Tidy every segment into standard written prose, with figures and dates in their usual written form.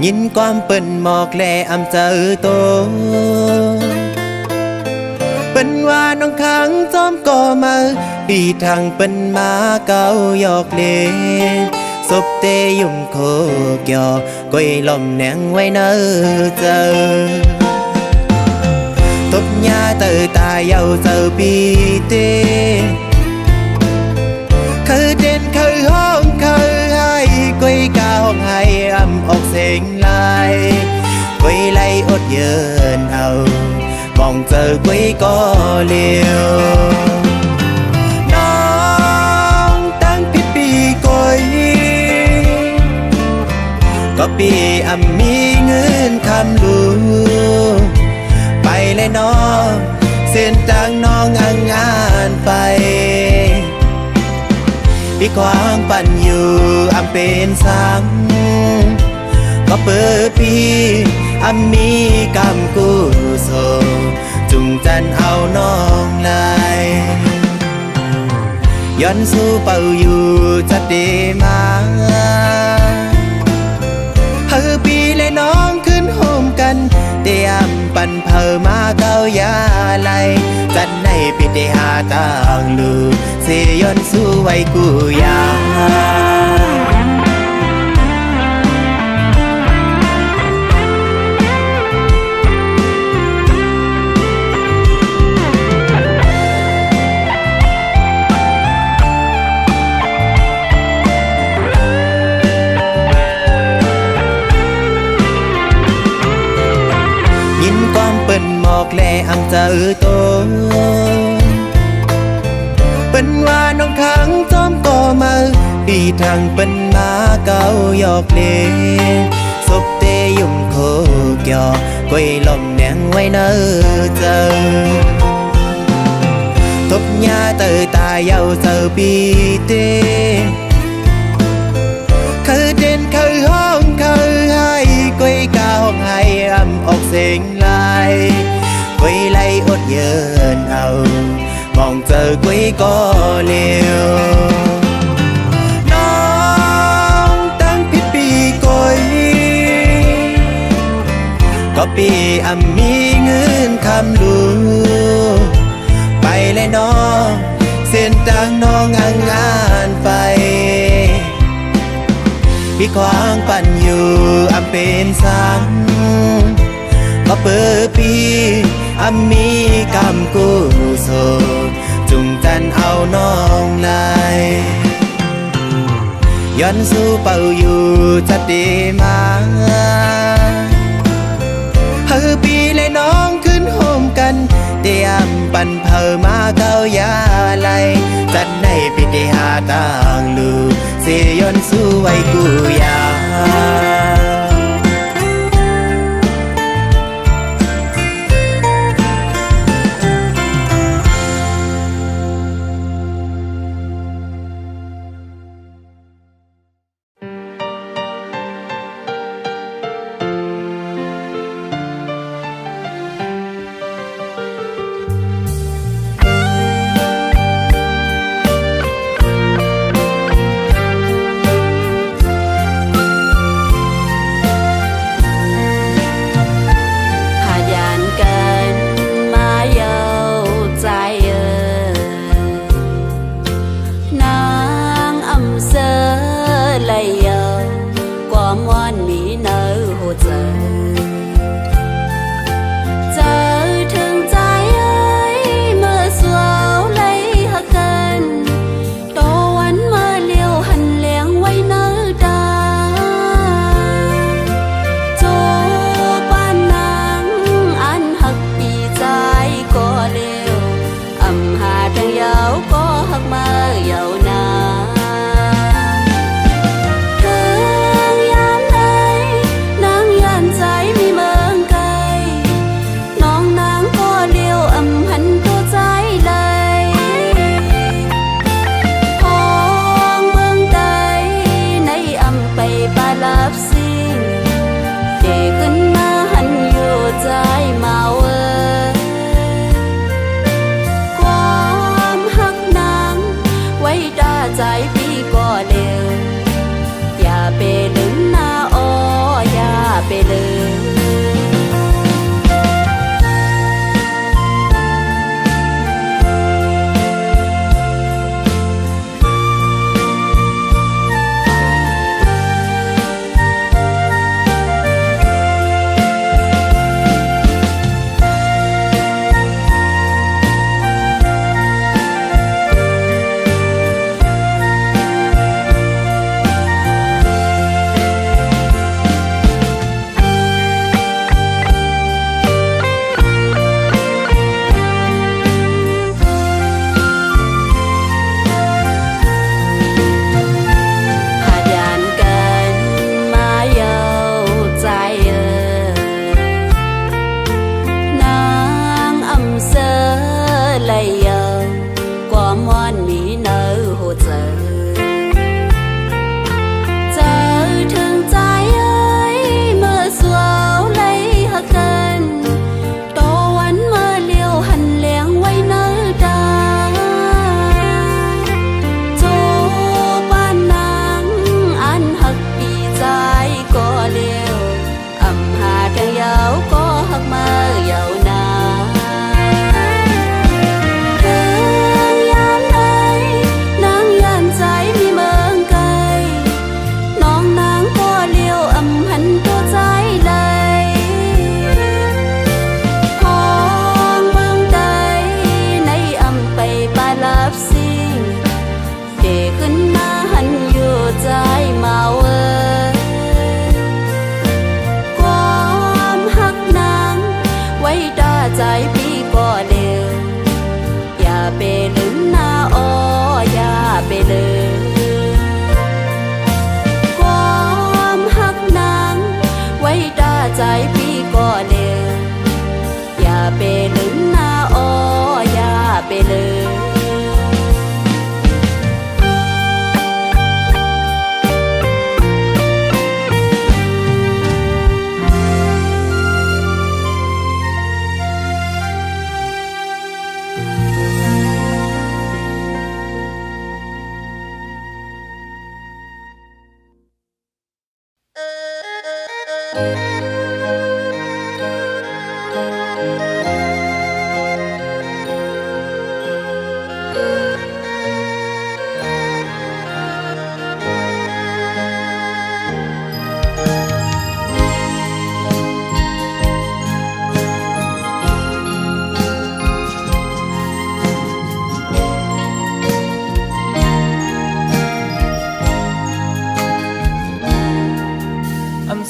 ยินความเปิ้นหมอกแลอำเจอโตเปิ้นว่าน้องขังจอมก่อมาปีทางเปิ้นมาเก่าหยอกเล่ศพเตยุ่มโคกยอก้อยลมแหนงไว้เนอเจอตบยาเตอตาเยาเจอปีเตคือเด่นคือห้องคือให้ก้อยกาห้องให้อำออกเสียงลายก้อยไล่อดเยินเอามองเจอก้อยก็เลี้ยวน้องตั้งผิดปีก้อยก็ปีอำมีเงินคำลูไปเลยน้องเส้นทางน้องงานไปพี่ควางปั่นอยู่อำเป็นสังก็เปิดพี่อำมีกำกู้โซจุงจันเอาน้องลายย้อนสู้เป่าอยู่จะดีมาเฮอปีและน้องขึ้นโฮมกันเตรียมปั่นเพอมาเก้ายาไหลจันในปิเตหาต่างลูเสยย้อนสู้ไว้กูยายินความเปิ้นหมอกแลอำเจอโตเปิ้นว่าน้องขังจอมก่อมาปีทางเปิ้นมาเก่าหยอกเล่ศพเตยุ่มโคกยอก้อยลมแหนงไว้เนอเจอทบยาเตอตาเยาเจอปีเตคือเด่นคือห้องคือให้ก้อยกาห้องให้อำออกเสียงลายก้อยไล่อดเยินเอามองเจอก้อยก็เลี้ยวน้องตั้งผิดปีก้อยก็ปีอำมีเงินคำลูไปเลยน้องเส้นทางน้องงานไปพี่ควางปั่นอยู่อำเป็นสังก็เปิดปีอำมีกำกู้โซจุงจันเอาน้องลายย้อนสู้เป่าอยู่จะดีมาเฮอปีและน้องขึ้นโฮมกันเตรียมปั่นเพอมาเก้ายาไหลจัดในปิเตหาต่างลูเสยย้อนสู้ไว้กูยา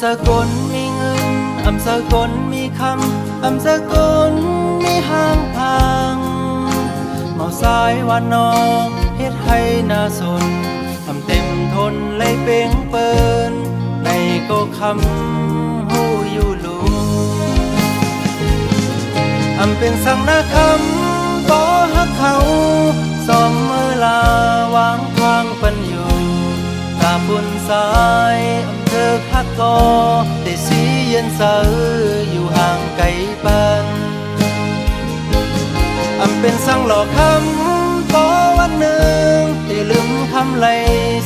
สกลมีเงินสกลมีคำสกลมีห้างทางเมาสายวันนอกเฮ็ดให้น่าสนเต็มทนเลยเป่งเปินในก็คำหูอยู่ลุเป็นสังนาคำบ่ฮักเขาสอมมือลาวางทางปันอยู่ตาบุญสายเธอฮักก็แต่สีเย็นเสออยู่ห่างไกลปันเป็นสังหลอกคำบ่วันหนึ่งได้ลืมคำไหล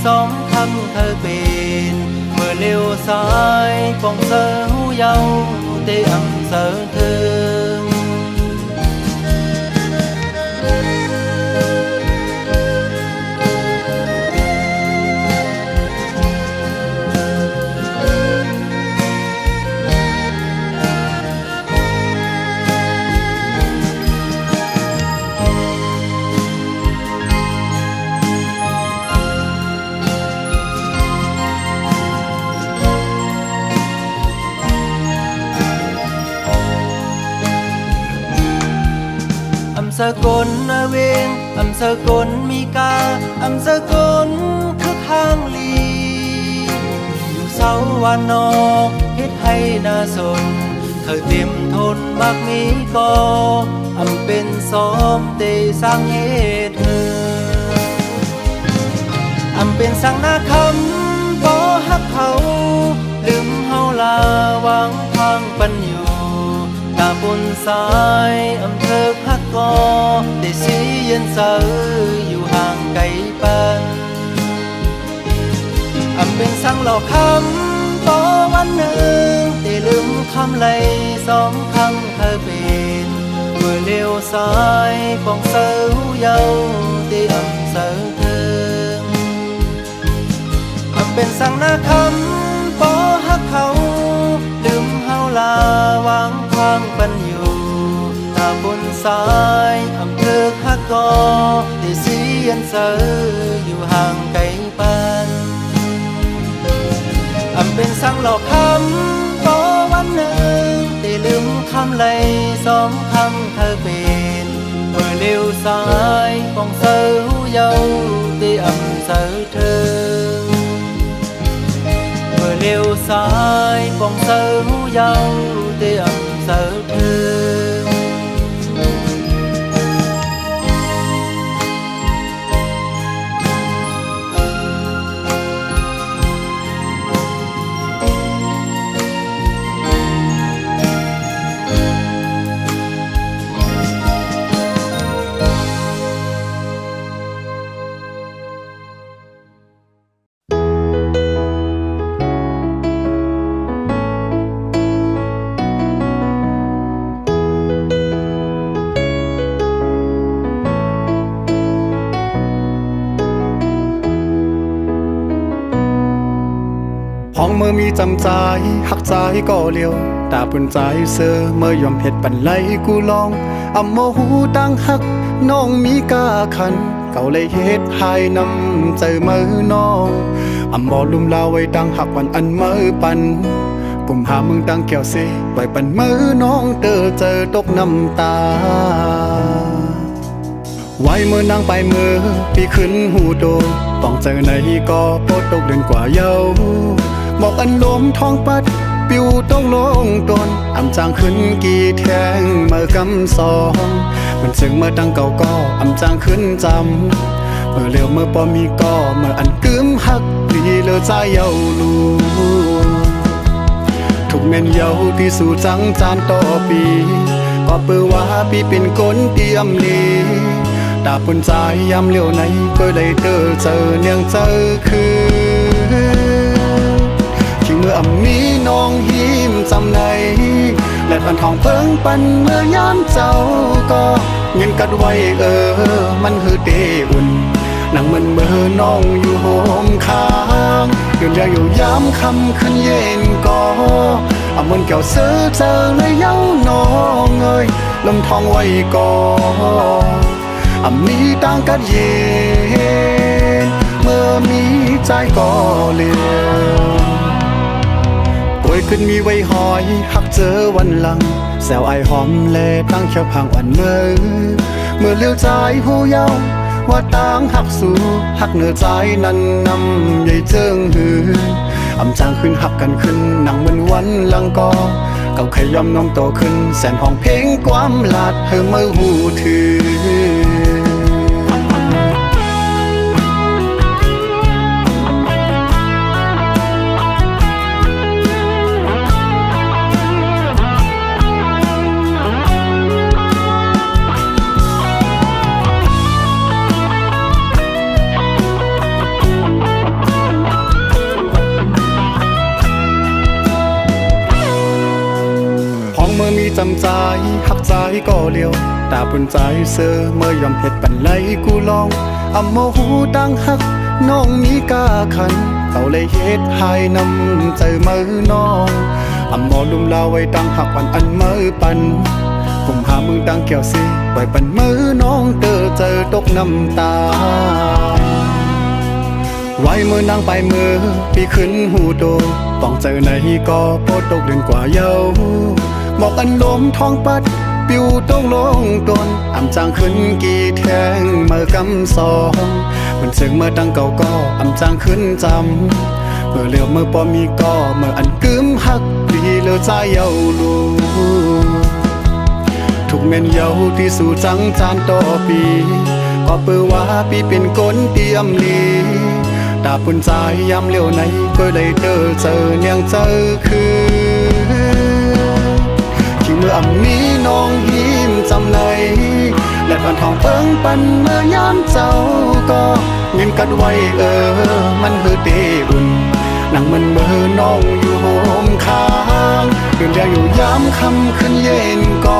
สองคำเธอเป็นเมื่อเลี้ยวซ้ายปองเสอหูเยาได้เสอเธอสกลนาเวงสกลมีกาสกลคือข้างลีอยู่เสาวันนอกเฮ็ดให้น่าสนเคยเต็มทนมากมีก็เป็นซ้อมเตสร้างเหตุเธอเป็นสังนาคำบ่ฮักเขาลืมเฮาลาวางทางปันอยู่ตาบนสายเธอฮักก็ได้สีเย็นเสออยู่ห่างไกลปันเป็นสังหลอกคำบ่วันหนึ่งได้ลืมคำไหลสองคำเธอเป็นเมื่อเลี้ยวซ้ายปองเสอหูเยาได้เสอเธอเป็นสังนาคำบ่ฮักเขาลืมเฮาลาวางทางปันอยู่ตาบนสายเธอฮักก็ได้สีเย็นเสออยู่ห่างไกลปันเป็นสังหลอกคำบ่วันหนึ่งได้ลืมคำไหลสองคำเธอเป็นเมื่อเลี้ยวซ้ายปองเสอหูเยาได้เสอเธอเมื่อเลี้ยวซ้ายปองเสอหูเยาได้เสอเธอ ห้องเมื่อมีจำใจหักใจก็เลี้ยวตาปุ่นใจเสือเมื่อยอมเผ็ดปันไหลกูลองโมหูตั้งหักน้องมีกาขันเก่าเลยเฮ็ดหายนำใจมือน้องบ่ลุมลาไว้ตั้งหักวันอันมือปันกุมหามึงตั้งแก้วเสไว้ปันมือน้องเจอตกน้ำตาไว้เมื่อนางไปมือพี่ขึ้นหูโดต้องเจอไหนก็โปดตกเดือนกว่าเยาบอกอันลมท้องปัดปิวต้องลงตนจางขึ้นกี่แทงเมื่อกำสองมันซึ่งเมื่อตั้งเก่าก็จางขึ้นจำเมื่อเร็วเมื่อปอมีก็เมื่ออันกึมหักดีเลอใจเยาลูทุกเม่นเยาที่สู่จังจานต่อปีก็เปื้อว่าพี่เป็นคนเตรียมลีตาปุ่นใจยำเลี้ยวไหนก็เลยเจอเนียงเจอคือที่เมื่อมีน้องเฮี ทองเพิ่งปันเมื่อยามเจ้าก็เงินกัดไว้มันฮือเตอุ่นนั่งมันเมื่อน้องอยู่โฮมค้างยืนยาอยู่ยามคำขึ้นเย็นก็เอามันแก้วเสือเจอเลยเย้าน้องเอ้ยลมทองไว้ก่อนมีต่างกัดเย็นเมื่อมีใจก็เลียวป่วยขึ้นมีไว้หอยหักเจอวันหลังแซวไอหอมแลตั้งเขียวพังอ่อนเมื่อเลี้ยวใจหูเย้าว่าต่างหักสู่หักเหนือใจนั้นนำใหญ่เจิงหืออำจางขึ้นหักกันขึ้นนั่งเหมือนวันหลังก็เก่าขยอมน้อมโตขึ้นแสนห้องเพลงความลาดเธอเมื่อหูถือเมื่อมีจำใจหักใจก็เลี้ยวตาปุ่นใจเสือเมื่อยอมเห็ดปันไหลกูลองอำโมหูดังหักน้องมีกาขันเขาเลยเฮ็ดให้นำใจมือน้องอำโมลุมลาไว้ดังหักปันอันมือปันผมหามึงดังแก้วสิไว้ปันมือน้องเจอตกน้ำตาไว้มือนางไปมือพี่ขึ้นหูโตต้องเจอไหนก็โพดตกเดือนกว่าเยาหมอกอันลมท้องปัดปิวต้องลงตนอำจางขึ้นกี่แทงเมื่อกำสองมันสึงเมื่อตั้งเก่าก็อำจางขึ้นจำเมื่อเลี้ยวเมื่อปอมีก็เมื่ออันกึมหักดีเลือใจเยาลูทุกเม่นเยาที่สู่จังจานต่อปีก็เปือว่าปีเป็นก้นเตรียมลีตาปุ่นใจยามเลี้ยวไหนก็เลยเจอเนียงเจอคือเมื่อมีน้องหิมจำในและผ่านทองเพิ่งปันเมื่อยามเจ้าก็เงินกัดไว้มันฮือเตอุ่นนั่งมันเมื่อน้องอยู่โฮมค้างยืนยาอยู่ยามคำขึ้นเย็นก็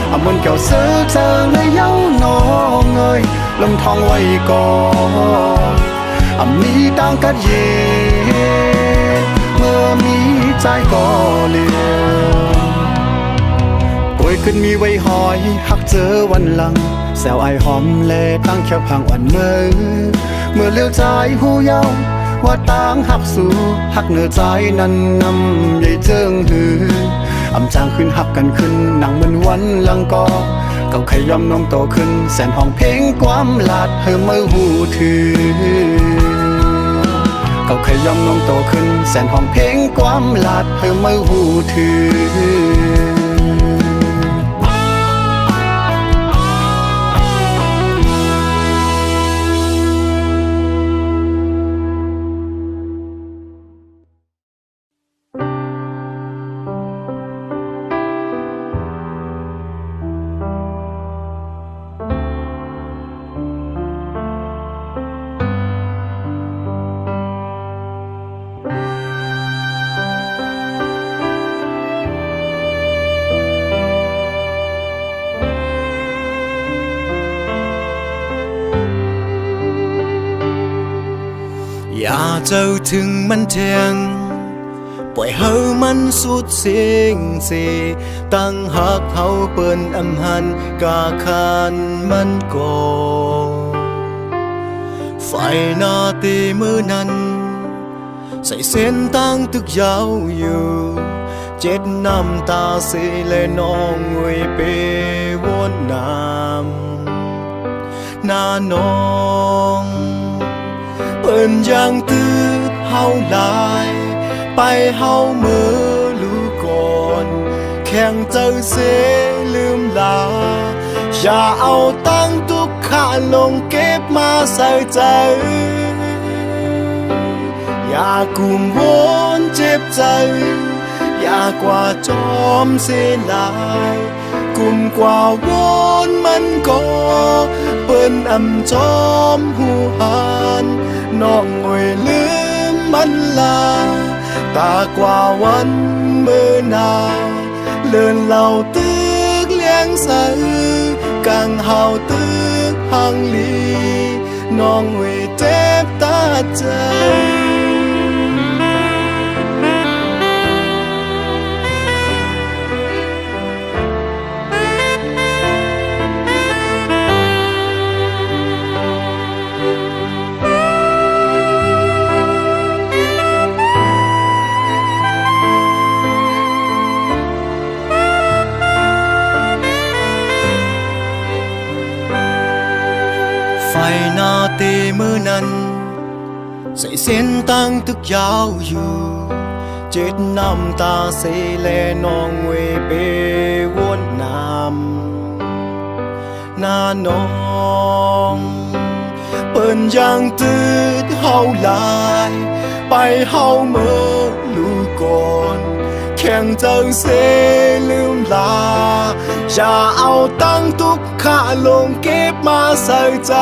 เอามันแก้วเสือเจอเลยเย้าน้องเอ้ยลมทองไว้ก่อนมีต่างกัดเย็นเมื่อมีใจก็เลียวป่วยขึ้นมีไว้หอยหักเจอวันหลังแซวไอหอมแลตั้งเขียวพังอ่อนเมื่อเลี้ยวใจหูเย้าว่าต่างหักสู่หักเหนือใจนั้นนำใหญ่เจิงหืออำจางขึ้นหักกันขึ้นนั่งเหมือนวันหลังก็เก่าขยอมน้อมโตขึ้นแสนห้องเพลงความลาดเธอเมื่อหูถือเก่าขยอมน้อมโตขึ้นแสนห้องเพลงความลาดเธอเมื่อหูถืออย่าเจ้าถึงมันเทียงปล่อยเฮามันสุดเสียงเสตั้งหักเฮาเปิ้นอำหันกาคานมันก่อไฟหน้าตีมือนั้นใส่เส้นตั้งตึกยาวอยู่เจ็ดน้ำตาเสียและน้องงวยเปวนน้ำหน้าน้องเปิ้นยังตื้อเฮาลายไปเฮามือลูกก่อนแข่งเจอเสลืมลาอย่าเอาตั้งทุกข้าลงเก็บมาใส่ใจอย่ากุมวนเจ็บใจอย่ากว่าจอมเสียลายกุมกว่าวนมันก็เปิ้นอำจอมหูหันน้องงวยลืมมันลาตากว่าวันเมื่อนา เลื่อนเหล่าตึกเลี้ยงใสกังเฮาตึกหังลีน้องเวเจ็บตาใจไฟหน้าเตมือนั้นใส่เส้นตั้งตึกยาวอยู่เจ็ดน้ำตาเสแลนองเวเปวนน้ำหน้าน้องเปิ้นยังตืดเฮาลายไปเฮาเมื่อลูกก่อนแข่งจังเสลืมลาอย่าเอาตั้งทุกข้าลงเก็บมาใส่ใจ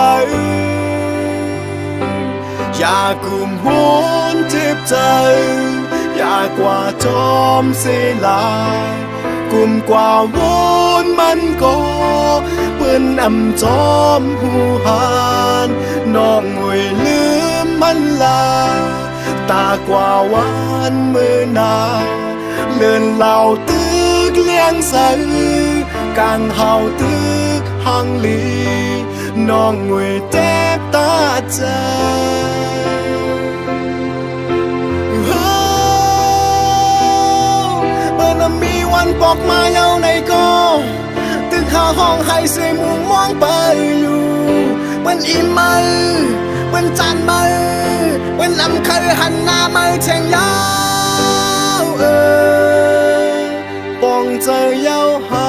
อย่ากุมหุนเจ็บใจอย่ากว่าจอมเสลายกุมกว่าวนมันก็เปื้อนอำจอมหูหานน้องงวยลืมมันลาตากว่าวันมือนาเลื่อนเหล่าตึกเลี้ยงใสกังเฮาตึกหังลีน้องงวยเจ็บตาใจเมื่อมีวันปอกมาเย้าในก็ตึกหาห้องให้เสยมุมมองไปอยู่เป็นอิ่มมือเป็นจานมือเป็นลำเคยหันหน้าไม่แทงยาวปองเจอเย้าหา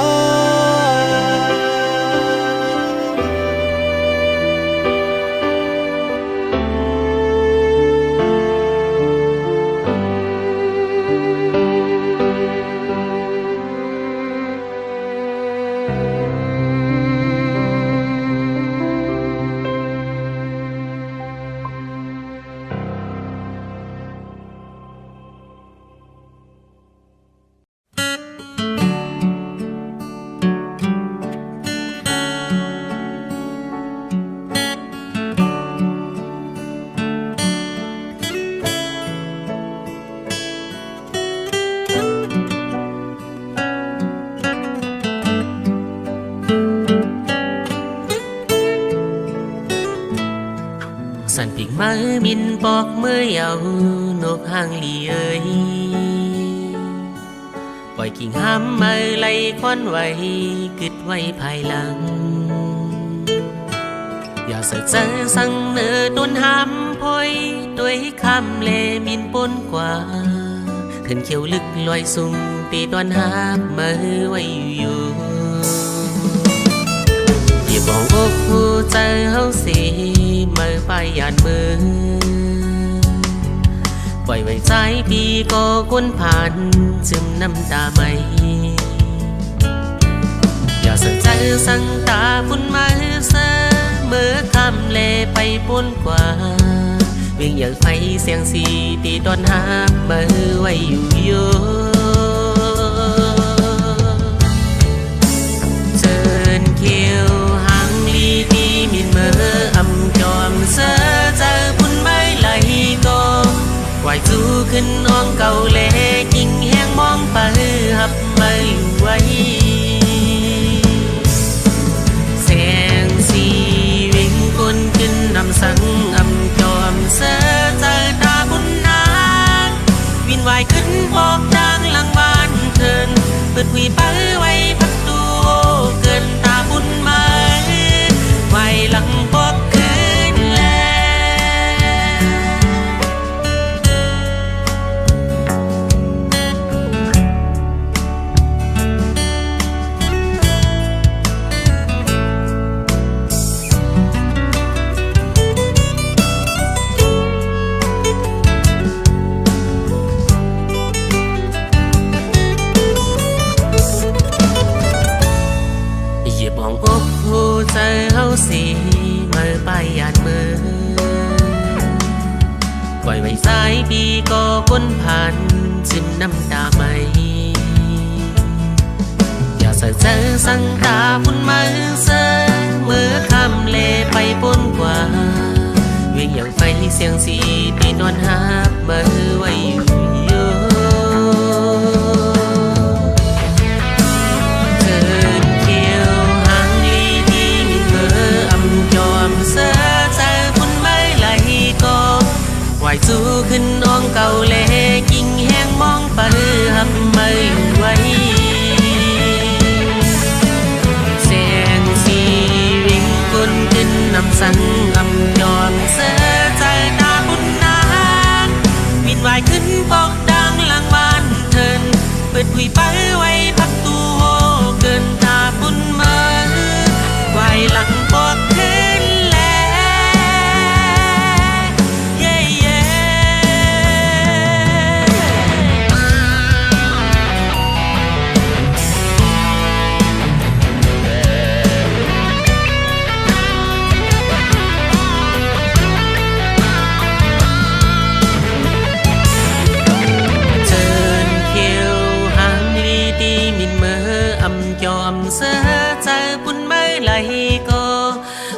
สันปิกมือมินปอกมือเยาวนกหางลีเอ้ยปล่อยกิ่งห้ำมือไหลควันไว้กึดไว้ภายหลังอย่าเสกเสอสั่งเนื้อต้นห้ำพอยด้วยคำเลมินปนกว่าขึ้นเขียวลึกลอยสุ่มตีตอนห้ำมือไว้อยู่อย่าบอกอกหูใจเฮาสิมือไปหยาดมือปล่อยไว้ใจปีก็ก้นผ่านจึงน้ำตาไม่อย่าสั่งใจสั่งตาฝุ่นมาเสมือคำเลไปปนกว่าวิ่งอย่างไฟเสียงสีตีตอนหามือไว้อยู่โยเชิญเขียวหางลีที่มินมืออำจอมเสอเจอพุ่นไม้ไหลก็ไหวจูขึ้นน้องเก่าเล่กิ่งแห้งมองไปหับไม่ไหวแสงสีวิ่งคนขึ้นนำสังอำจอมเสอเจอตาบุญนาวินไหวขึ้นบอกดังหลังบ้านเทินเปิดหุยไปไว้พักดูเกินตาบุญมาไหวหลังบอกคืนแลใจเฮาสิมือไปหยาดมือปล่อยไว้สายปีก็ก้นผ่านจึงน้ำตาไม่ sợ sợ sang ta phun mơ sơ mưa cam lệ bay bốn qua việcอย่างไฟเสียงสีที่นอนหับเบอร์ไว้อยู่เธอเที่ยวหางลีที่มีเบอร์อำจอมเสือใจพุ่นไม่ไหลก็ไหวสู้ขึ้นอ้องเก่าเล่กิ่งแห้งมองไปหับไม่ไหวเสียงสีวิ่งกุนขึ้นนำสังอำจอมเสือใจตาบุญนาวินวายขึ้นปอกดังหลังบ้านเทินเปิดหุยไปไว้พักตูโหเกินตาบุญมาไหวหลังปอกขึ้นแลเย่เย่จอมเสือใจปุ่นไม่ไหลก็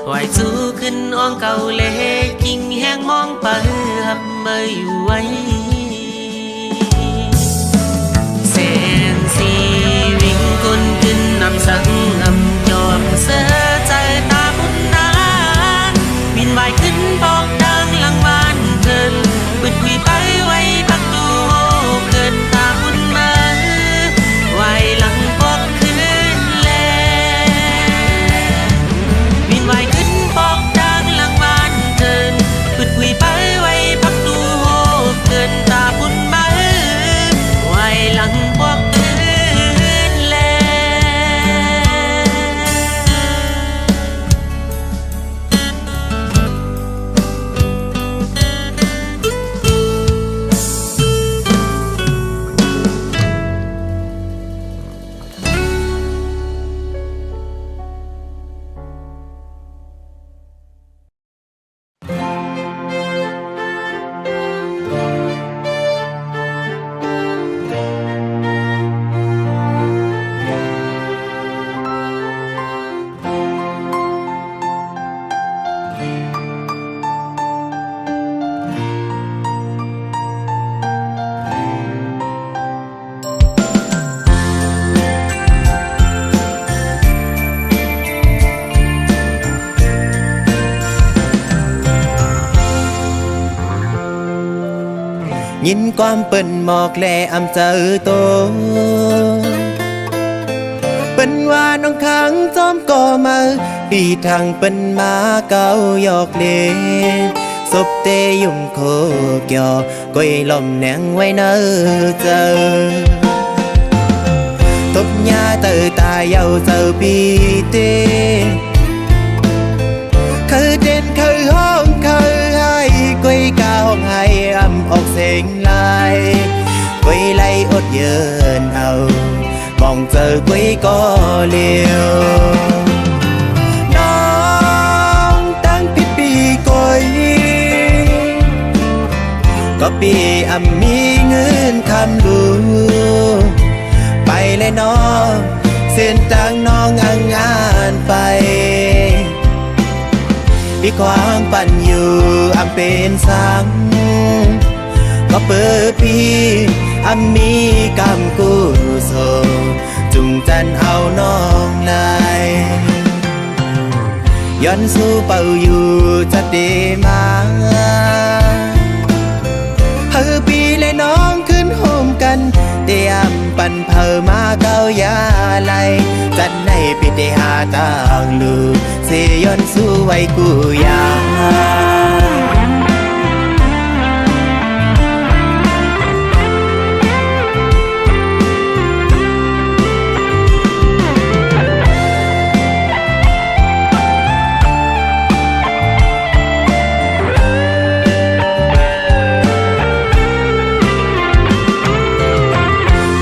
ไหวสู้ขึ้นอ้องเก่าเล่กิ่งแห้งมองไปหับไม่ไหวแสงสีวิ่งกุนขึ้นนำสังอำจอมเสือใจตาปุ่นนาบินไหวขึ้นบอกดังหลังบ้านเทินปิดคุยไปไว้พักดูเกินตาปุ่นมาไหวหลังปอกไหวขึ้นปอกดังหลังบ้านเทินปิดคุยไปไว้พักดูโหเกินตาบุญมาไหวหลังปอกเกินแลยินความเปิ้นหมอกแลอำเจอโตเปิ้นว่าน้องขังจอมก่อมาปีทางเปิ้นมาเก่าหยอกเลศพเตยุ่มโคเกี่ยวก้อยลมแหนงไว้เนอเจอตบยาเตอตายเยาเจอปีเตคือเด่นคือห้องคือให้ก้อยกาห้องให้อำออกเสียงลายก้อยไล่อดเยินเอามองเจอก้อยก็เลี้ยวน้องตั้งผิดปีก้อยก็ปีอำมีเงินคำดูไปเลยน้องเส้นทางน้องอ่างงานไปที่ขวางปั่นอยู่อำเป็นสังก็เปิดปีอำมีกำกู้โซจุงจันเอาน้องลายย้อนสู้เป่าอยู่จะดีมาเฮอปีและน้องขึ้นโฮมกันเดียมปั่นเผอมาเก้ายาไหลจัดในปิดได้หาต่างลูกเสียย้อนสู้ไว้กูยา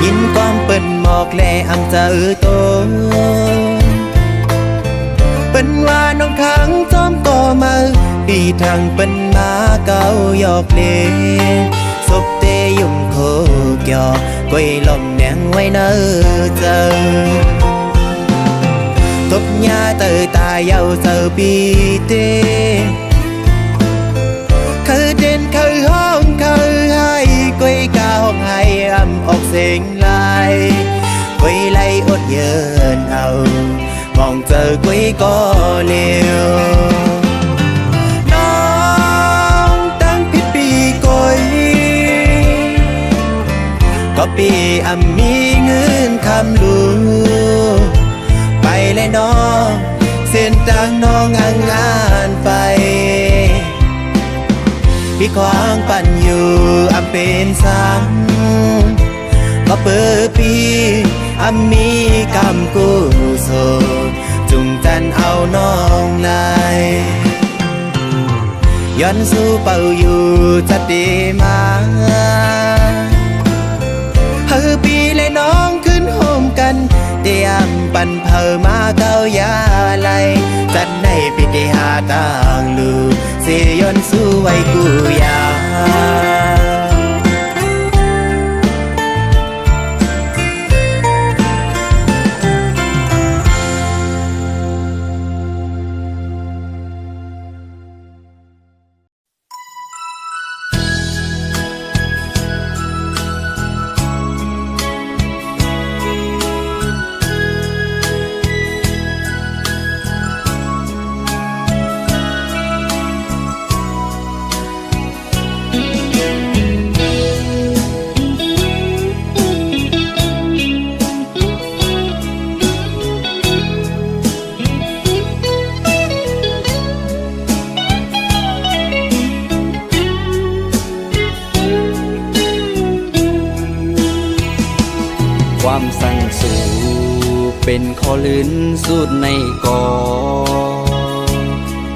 ยินความเปิ้นหมอกแลอำเจอโตเปิ้นว่าน้องขังจอมก่อมาปีทางเปิ้นมาเก่าหยอกเลศพเตยุ่มโคเกี่ยวก้อยลมแหนงไว้เนอเจอ Tốt nhà tờ ta giàu giờ bi tê Khơi trên khơi hông khơi hai quay cao hai âm ốc xinh lại quay lấy ốt dơn ầu mong chờ quay có liềuน้องตั้งพิษปีกอยก็ปีอ่ำมีเงินคำลูไปเลยน้องเส้นทางน้องอ่างงานไปพี่ควางปั่นอยู่อ่ำเป็นสังก็เปิดปีอ่ำมีกำกู้โซจุงจันเอาน้องนายย้อนสู้เป่าอยู่จะดีมาเฮอปีเลยน้องขึ้นโฮมกันเดียมปั่นเผอมาเก้ายาไหลจัดในปีเดีหาต่างลูเสียย้อนสู้ไว้กูยาความสั่งสู่เป็นข้อลื่นสุดในกอ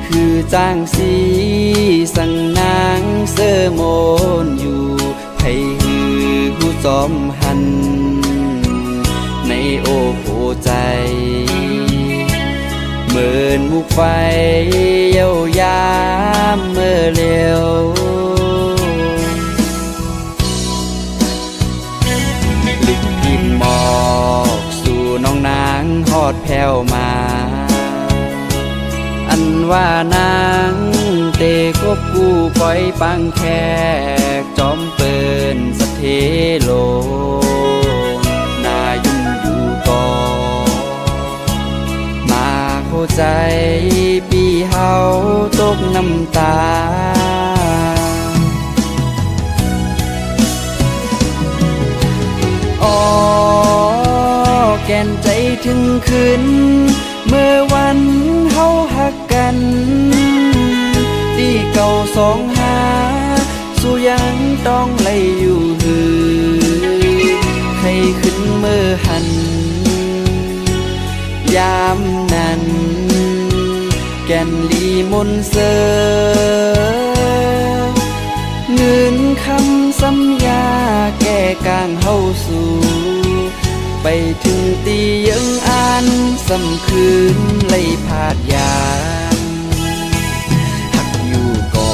คือจ้างสีสั่งนางเสอโมนอยู่ไผหือผู้จอมหันในโอโหใจเหมือนมุกไฟเย้ายามเมื่อเร็วหมอกสู่น้องนางฮอดแผ่วมาอันว่านางเตกบกู้ปล่อยปังแขกจอมเปินสะเทโลนายุ่งอยู่ก่อมาเข้าใจปีเฮาตกน้ำตาแก่นใจถึงคืนเมื่อวันเฮาหักกันที่เก่าสองหาสู้ยังต้องไล่อยู่หือให้ขึ้นเมื่อหันยามนั้นแก่นลีมนเสอเงินคำสัญญาแก้กางเฮาสู่ไปถึงตียังอ่านสำคืนไล่พาดยานหักอยู่ก่อ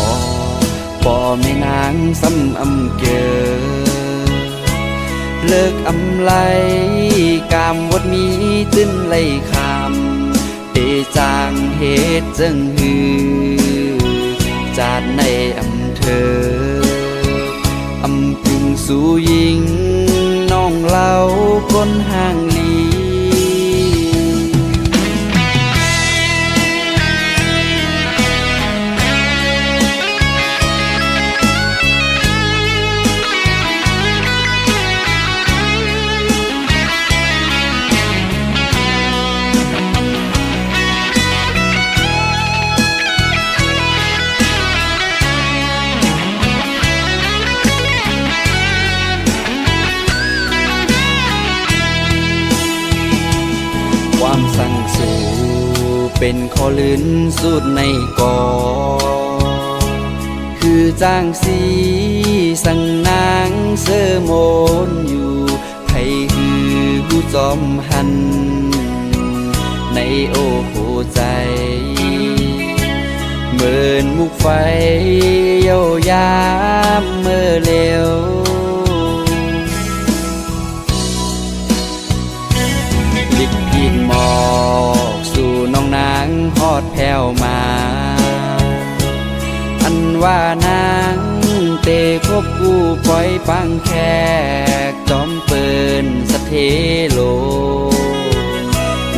ป่อแม่นางซ้ำอำเกอเลิกอำไลกามวดมีจึนไล่คำเตจางเหตุจึงหือจาดในอำเธออำพึงสู่ยิงน้องเล่าคนห่างลี ความสั่งสู่เป็นข้อลื่นสุดในกอคือจ้างสีสั่งนางเสอโมนอยู่ไผหือผู้จอมหันในโอโหใจเหมือนมุกไฟเย้ายามเมื่อเร็วลิกกินหมอกสู่ มา อันว่านางเตคบกู้ปล่อยปังแขกจอมเปินสะเทโล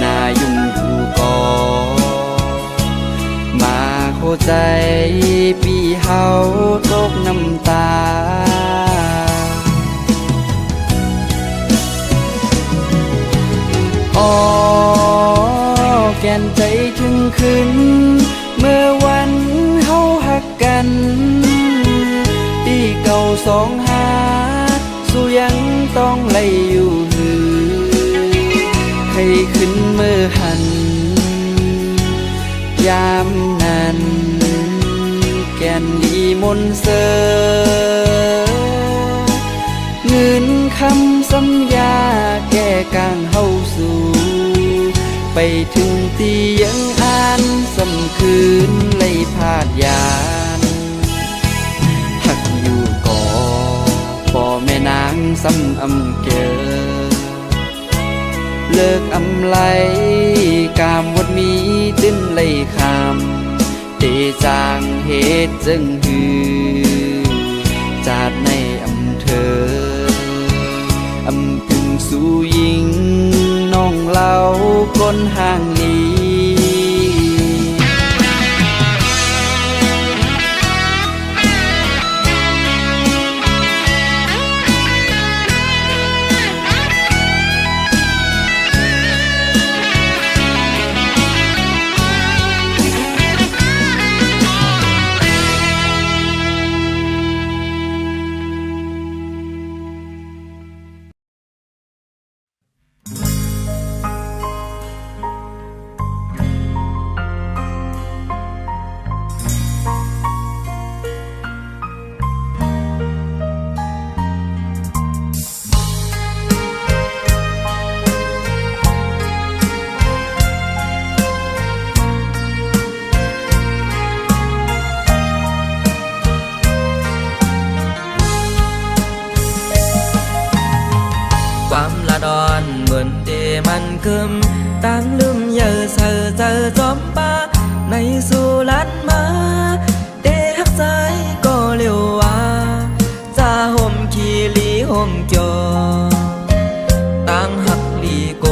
นายุ่งผูกอมาโคใจปีเฮาตกน้ำตาอ๋อแก่นใจถึงขึ้นเมื่อวันเฮาหักกันปีเก่าสองหาสู้ยังต้องไล่อยู่หือให้ขึ้นเมื่อหันยามนั้นแก่นดีมนเสอเงินคำสัญญาแก้กางเฮาสู่ไปถึงตียังอ่านสำคืนไล่พาดยานหักอยู่ก่อพ่อแม่นางซ้ำอำเกอเลิกอำไลกามวดมีตื้นไล่คำเตจางเหตุจึงหือจาดในอำเธออำพึงสู่ยิงน้องเล่าก้นห่างลีความละดอนเหมือนเดมันคืมตั้งลืมเยอะเธอเจอจอมป้าในสุรันมาเดหักใจก็เร็วว่าจะห่มขี้ลีห่มจอตั้งหักลีโก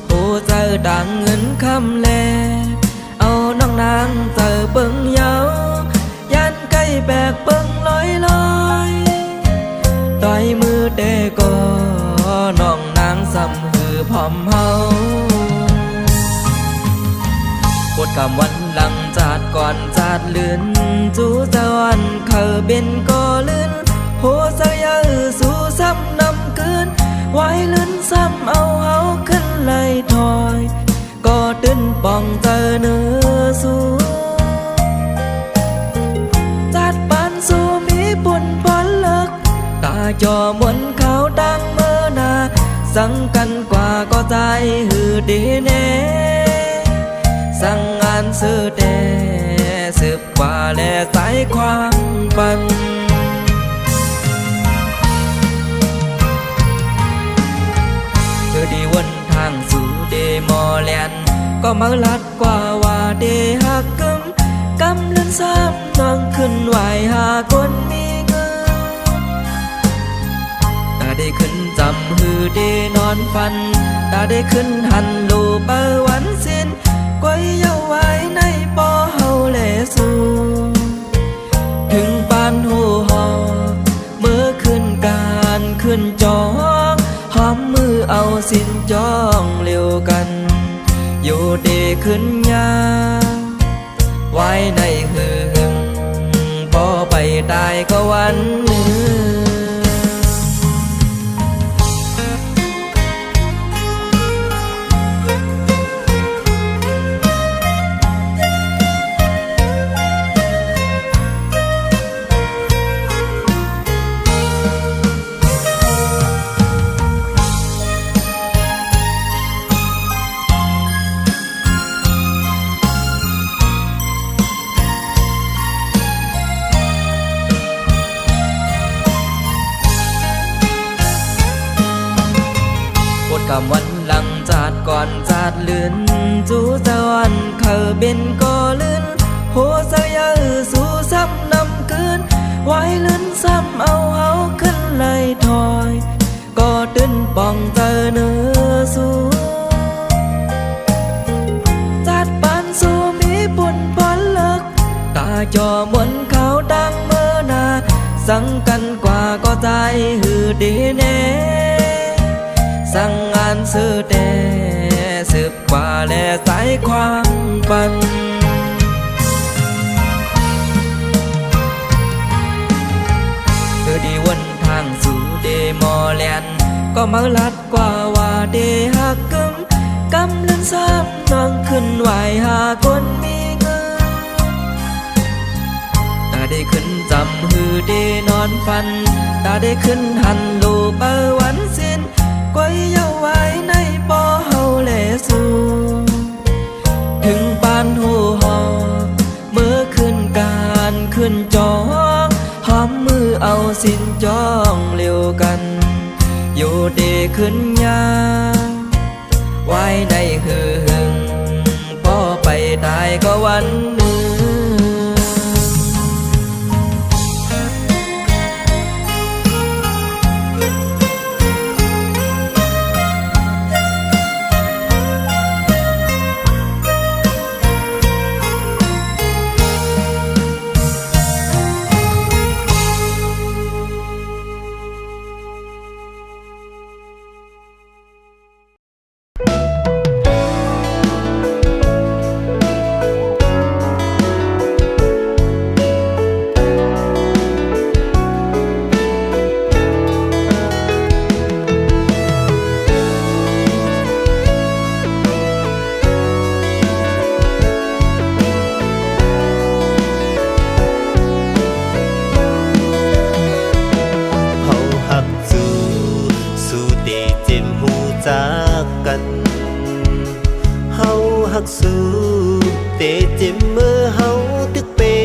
โหเจอดังเงินคำแลเอาน้องนางเจอเบิ่งเยายันใกล้แบกเบิ่งลอยลอยต่อยมือเดก็น้องนางซ้ำหือพร้อมเฮาปวดคำวันหลังจาดก่อนจาดลื่นจูจวันเขาเป็นก็ลื่นโหเสียสู่ซ้ำนำคืนไว้ลื่นซ้ำเอาเฮาขึ้นเลยถอยก็ตื่นป่องเจอเนื้อสู่จาดปานสู่มีปุ่นพอนเลิกตาจอมวนเขาดังเมื่อนาสั่งกันกว่าก็ใจหือดีแน่สั่งงานซื้อเดสืบกว่าและสายความปันคือดีวนทางสู่เดมอแลนก็มาลัดกว่าว่าเดหักกึมกำเลื่อนซ้ำน้องขึ้นไหวหาคนมีเงินตาได้ขึ้นจำหือเดนอนฟันตาได้ขึ้นหันลูเปอวันสิ้นก้อยเยาไว้ในปอเฮาแลสู่ถึงปานหูหอเมื่อขึ้นการขึ้นจองหอมมือเอาสิ้นจองเร็วกันอยู่เดขึ้นยาไว้ในหึงพอไปตายก็วันหนึ่ง ค ำวันหลังจาดก่อนจาดเลือนจูจาวันเขาเป็นก็เลื่อนโหเสียสู่ซ้ำนำคืนไว้เลื่อนซ้ำเอาเฮาขึ้นเลยถอยก็ตื่นป่องเจอเนื้อสู่จาดปานสู่มีปุ่นพอนเลิกตาจอมวนเขาดังเมื่อนาสั่งกันกว่าก็ใจหือดีแน่สั่งงานซื้อแต่สืบกว่าและสายความปันเธอดีวันทางสู่เดมอแลนก็มาลัดกว่าว่าเดหักกำเล่นซ้ำนองขึ้นไหวหาคนมีเงินตาได้ขึ้นจำหือเดนอนฟันตาได้ขึ้นหันโลเบอร์วันสิ้นก้อยเยาไว้ในปอเฮาแลสู่ถึงปานหูหอเมื่อขึ้นการขึ้นจองหอมมือเอาสิ้นจองเร็วกันอยู่เดขึ้นยาไว้ในหือหึงพอไปตายก็วันหนึ่งฮักสู้เตเจ็บเมื่อเฮาตึกเป็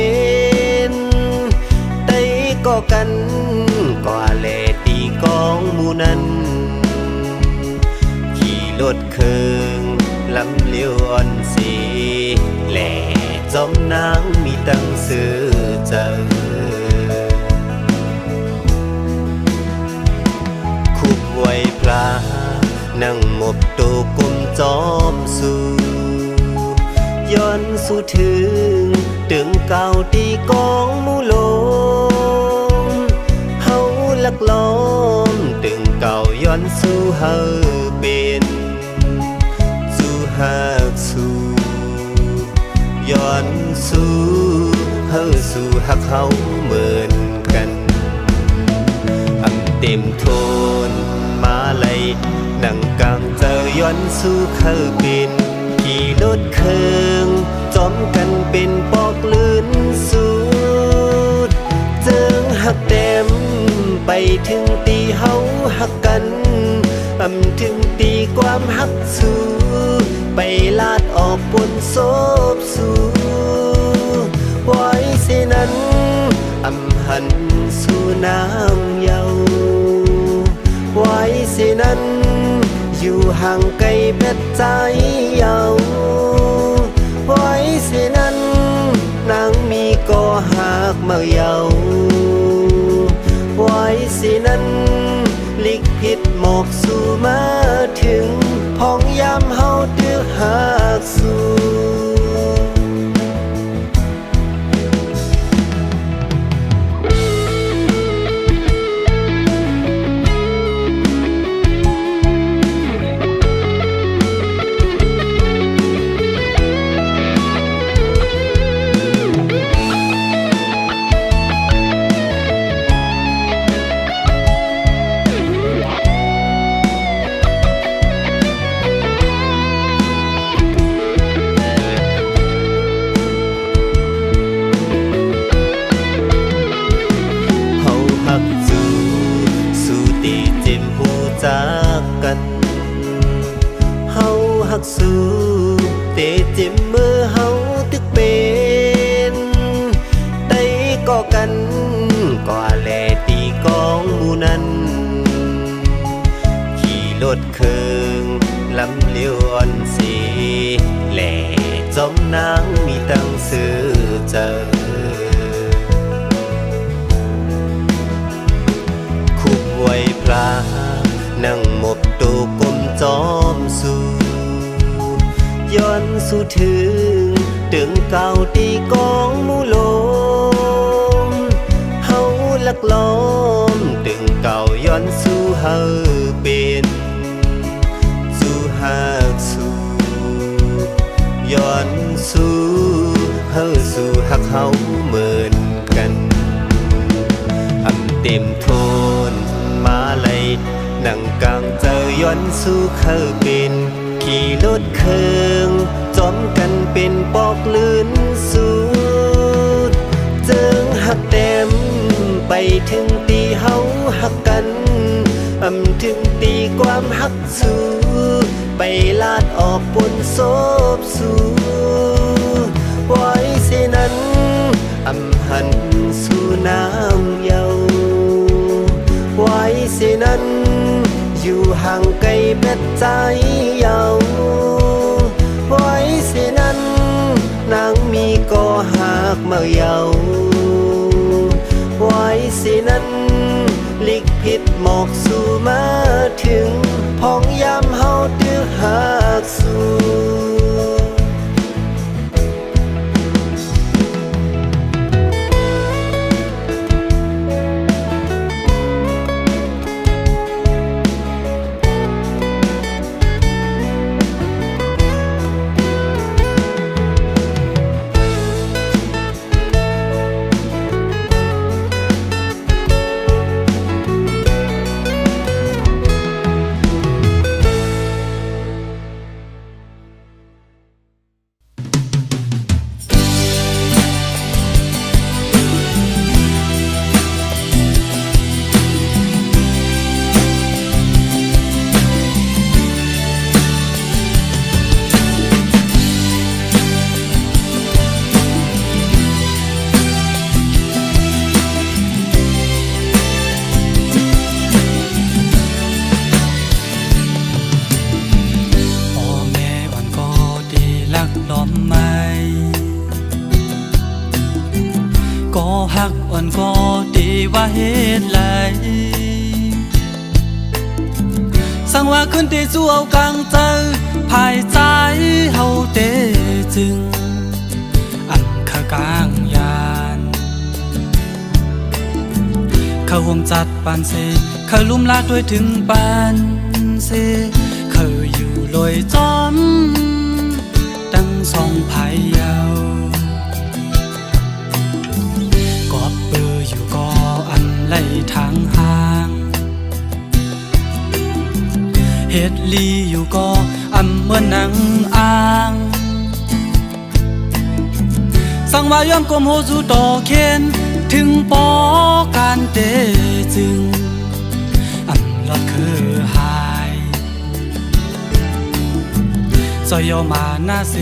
นไต้ก็กันก็แลตีกองหมู่นั้นขี่รถเคืองลำเลี้ยวอ่อนสีแหล่จอมนางมีตั้งซื้อเจอคุบไว้พลานั่งหมบโตกลมจอมสู่ย้อนสู่ถึงตึงเก่าตีกองหมู่ลมเฮาลักล้อมตึงเก่าย้อนสู่เฮาเป็นสู่ฮักสู่ย้อนสู่เฮาสู่ฮักเฮาเหมือนกันเต็มโทนมาเลยนั่งกลางเจอย้อนสู่เคยเป็นขี่รถเคืองจอมกันเป็นปอกลื่นสุดเจิงหักเต็มไปถึงตีเฮาหักกันถึงตีความหักสู่ไปลาดออกปนโซบสู่ไว้เสนั้นหันสู่น้ำเยาไว้เสนั้นอยู่ห่างไกลเพชรใจเยาไว้เสนั้นนางมีก็หากมาเยาไว้เสนั้นลิกผิดหมอกสู่มาถึงพ้องยามเฮาดื้อหากสู่จากกันเฮาหักสู้เตเจ็บเมื่อเฮาตึกเป็นไต้ก็กันก็แลตีกองหมู่นั้นขี่รถเคือง นางมีตั้งสื่อเจอคุบไว้พลานั่งหมบตูกลมจอมสู่ย้อนสู่ถึงตึงเก่าตีกองมูลมเฮาลักล้อมตึงเก่าย้อนสู่เฮาเป็นสู่หากสู่ย้อนสู่เฮาสู่หักเฮาเหมือนกันเต็มโทนมาเลยนั่งกลางเจอย้อนสู่เขาเป็นขี่รถเคืองจอมกันเป็นปอกลื่นสูดเจิงหักเต็มไปถึงตีเฮาหักกันถึงตีความหักสู้ไปลาดออกบนโซบสู่ไว้เสนั้นหันสู่น้ำเยาไว้เสนั้นอยู่ห่างไกลแม่ใจเยาไว้เสนั้นนางมีก็หากมาเยาไว้เสนั้นลิกผิดหมอกสู่มาถึงพ้องยามเฮาดื้อหากสู่ก็ดีว่าเหตุไรสั่งว่าขึ้นที่สู้เอากลางใจภายใจเฮาเตจึงขากลางยานเขาห่วงจัดปานเซเขาลุ่มลากด้วยถึงปานเซเขาอยู่ลอยจอมตั้งสองภายยาวไล่ทางห่างเฮ็ดลีอยู่ก็เมื่อนังอ่างสั่งว่ายอมกลมโหสู่ต่อเข็นถึงปอการเตจึงลอดคือหายซอยยอมาหน้าเส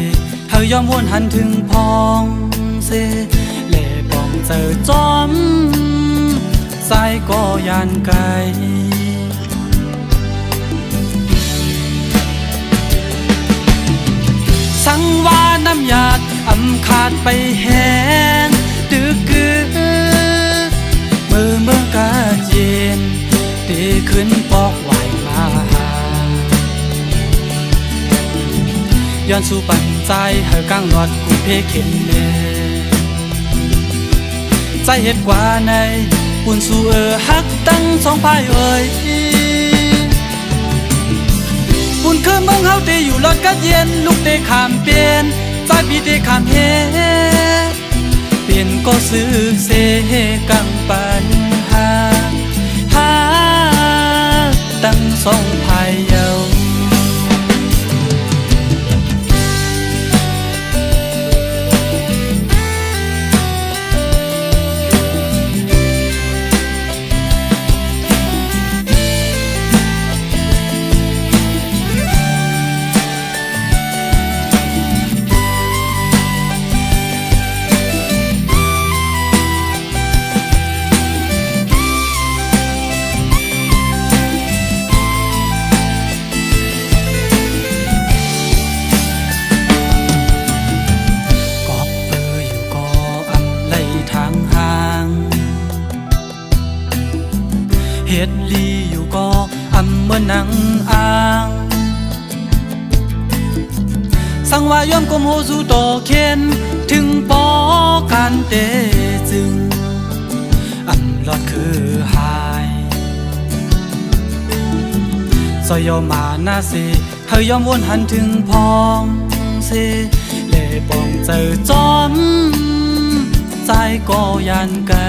เฮายอมวนหันถึงพองเสเล่ปองเจอจอมสายก็ยานไกลสังว่าน้ำหยาดขาดไปแห้งดึกกือเมื่อกาเย็นตีขึ้นปอกไหวมาย้อนสู่ปันใจเฮากลางหลอดกูเพเข็นเนใจเฮ็ดกว่าในปุ่นสู่ฮักตั้งสองภายปุ่นคือเมืองเฮาเตอยู่รอดกัดเย็นลูกเตขามเปลี่ยนใจพี่เตขามเฮเปลี่ยนก็ซื้อเสกังปัญหาตั้งสองภายเยา เฮ็ดลีอยู่ก็อำเมื่อนังอ้างสังว่ายอมกลมโหสู่ต่อเข็นถึงปอการเตจึงอำลอดคือหายซอยยอมมาหน้าเสเฮายอมวนหันถึงพองเสเล่ปองเจอจอมใจก็ยันไกล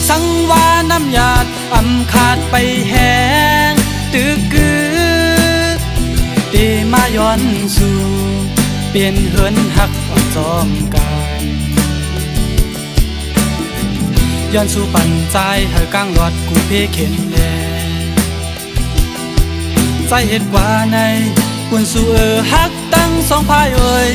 สังว่าน้ำหยาดอำขาดไปแหงตึกกึกเดมาย้อนสู่เปลี่ยนเหินหักอ่อนจอมกายย้อนสู่ปั่นใจเฮากลางหลอดกูเพเข็นแลใจเฮ็ดกว่าในควรสู่ฮักตั้งสองพายเอ่ย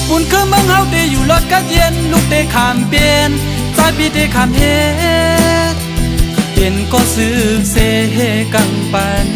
บุญคือเมืองเฮาเตอยู่รถกัดเย็นลูกเตขามเปลี่ยนใจพี่เตขามเฮ็ดเปลี่ยนก็ซื้อเสกังปัน